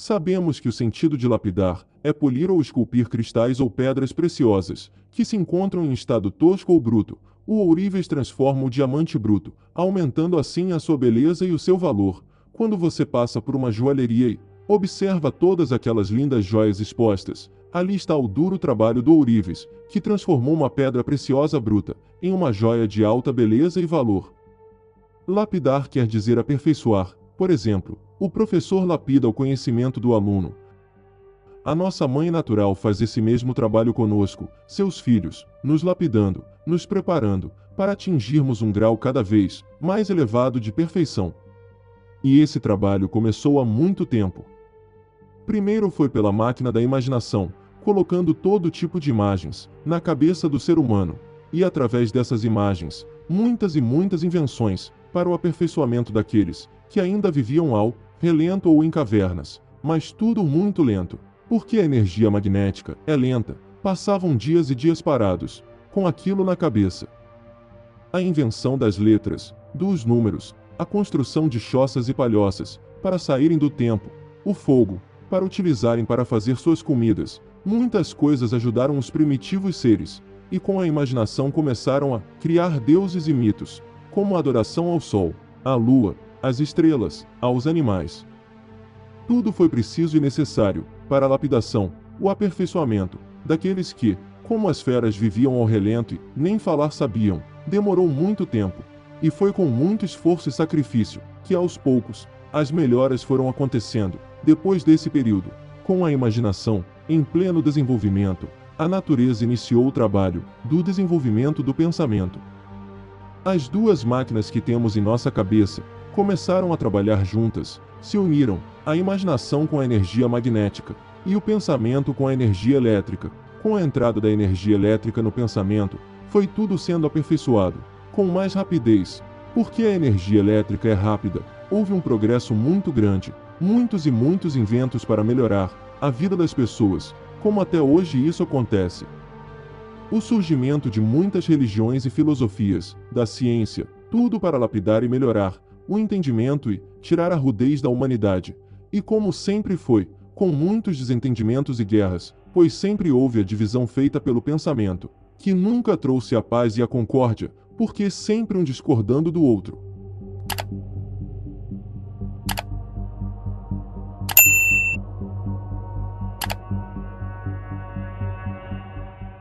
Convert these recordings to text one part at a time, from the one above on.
Sabemos que o sentido de lapidar é polir ou esculpir cristais ou pedras preciosas, que se encontram em estado tosco ou bruto. O ourives transforma o diamante bruto, aumentando assim a sua beleza e o seu valor. Quando você passa por uma joalheria e observa todas aquelas lindas joias expostas, ali está o duro trabalho do ourives, que transformou uma pedra preciosa bruta em uma joia de alta beleza e valor. Lapidar quer dizer aperfeiçoar. Por exemplo, o professor lapida o conhecimento do aluno. A nossa mãe natural faz esse mesmo trabalho conosco, seus filhos, nos lapidando, nos preparando, para atingirmos um grau cada vez mais elevado de perfeição. E esse trabalho começou há muito tempo. Primeiro foi pela máquina da imaginação, colocando todo tipo de imagens na cabeça do ser humano, e através dessas imagens, muitas e muitas invenções, para o aperfeiçoamento daqueles que ainda viviam ao relento ou em cavernas, mas tudo muito lento, porque a energia magnética é lenta, passavam dias e dias parados, com aquilo na cabeça. A invenção das letras, dos números, a construção de choças e palhoças, para saírem do tempo, o fogo, para utilizarem para fazer suas comidas, muitas coisas ajudaram os primitivos seres, e com a imaginação começaram a criar deuses e mitos, como a adoração ao sol, à lua, às estrelas, aos animais. Tudo foi preciso e necessário para a lapidação, o aperfeiçoamento, daqueles que, como as feras viviam ao relento e nem falar sabiam, demorou muito tempo, e foi com muito esforço e sacrifício que aos poucos as melhoras foram acontecendo. Depois desse período, com a imaginação em pleno desenvolvimento, a natureza iniciou o trabalho do desenvolvimento do pensamento. As duas máquinas que temos em nossa cabeça começaram a trabalhar juntas, se uniram, a imaginação com a energia magnética e o pensamento com a energia elétrica. Com a entrada da energia elétrica no pensamento, foi tudo sendo aperfeiçoado, com mais rapidez. Porque a energia elétrica é rápida, houve um progresso muito grande, muitos e muitos inventos para melhorar a vida das pessoas, como até hoje isso acontece. O surgimento de muitas religiões e filosofias, da ciência, tudo para lapidar e melhorar o entendimento e tirar a rudez da humanidade. E como sempre foi, com muitos desentendimentos e guerras, pois sempre houve a divisão feita pelo pensamento, que nunca trouxe a paz e a concórdia, porque sempre um discordando do outro.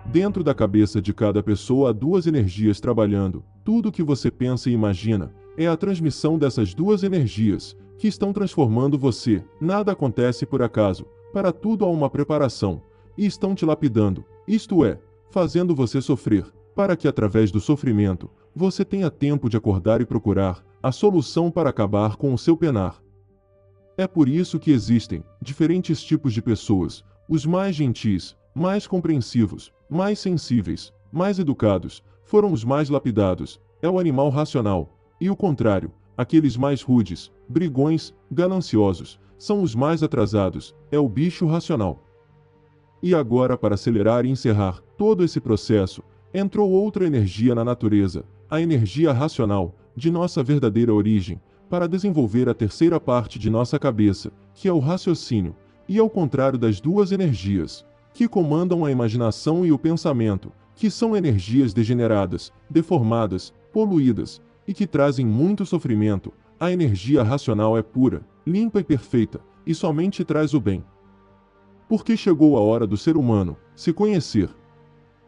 Dentro da cabeça de cada pessoa há duas energias trabalhando. Tudo que você pensa e imagina é a transmissão dessas duas energias que estão transformando você. Nada acontece por acaso, para tudo há uma preparação, e estão te lapidando, isto é, fazendo você sofrer, para que através do sofrimento, você tenha tempo de acordar e procurar a solução para acabar com o seu penar. É por isso que existem diferentes tipos de pessoas, os mais gentis, mais compreensivos, mais sensíveis, mais educados, foram os mais lapidados, é o animal racional, e o contrário, aqueles mais rudes, brigões, gananciosos, são os mais atrasados, é o bicho racional. E agora, para acelerar e encerrar todo esse processo, entrou outra energia na natureza, a energia racional, de nossa verdadeira origem, para desenvolver a terceira parte de nossa cabeça, que é o raciocínio, e ao contrário das duas energias, que comandam a imaginação e o pensamento, que são energias degeneradas, deformadas, poluídas, e que trazem muito sofrimento, a energia racional é pura, limpa e perfeita, e somente traz o bem. Porque chegou a hora do ser humano se conhecer.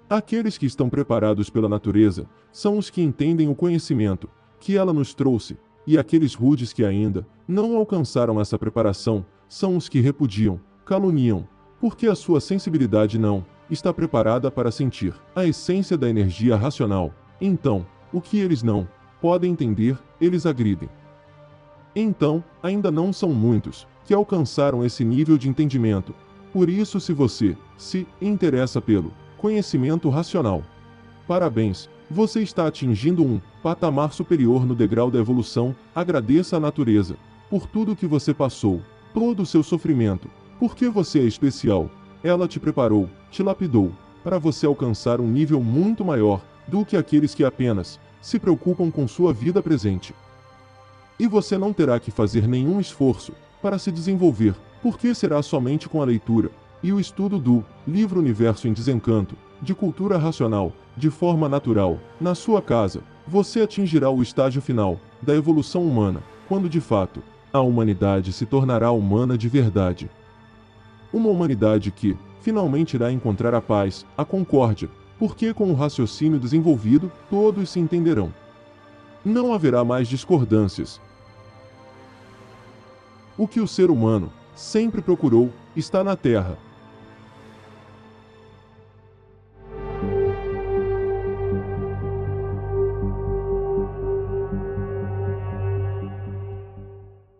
Aqueles que estão preparados pela natureza são os que entendem o conhecimento que ela nos trouxe, e aqueles rudes que ainda não alcançaram essa preparação são os que repudiam, caluniam, porque a sua sensibilidade não está preparada para sentir a essência da energia racional. Então, o que eles não podem entender, eles agridem. Então, ainda não são muitos que alcançaram esse nível de entendimento. Por isso, se você se interessa pelo conhecimento racional, parabéns, você está atingindo um patamar superior no degrau da evolução. Agradeça à natureza por tudo que você passou, todo o seu sofrimento, porque você é especial. Ela te preparou, te lapidou, para você alcançar um nível muito maior do que aqueles que apenas se preocupam com sua vida presente. E você não terá que fazer nenhum esforço para se desenvolver, Porque será somente com a leitura e o estudo do livro Universo em Desencanto, de cultura racional, de forma natural, na sua casa, você atingirá o estágio final da evolução humana, quando de fato a humanidade se tornará humana de verdade. Uma humanidade que, finalmente, irá encontrar a paz, a concórdia, porque com o raciocínio desenvolvido, todos se entenderão. Não haverá mais discordâncias. O que o ser humano sempre procurou está na Terra,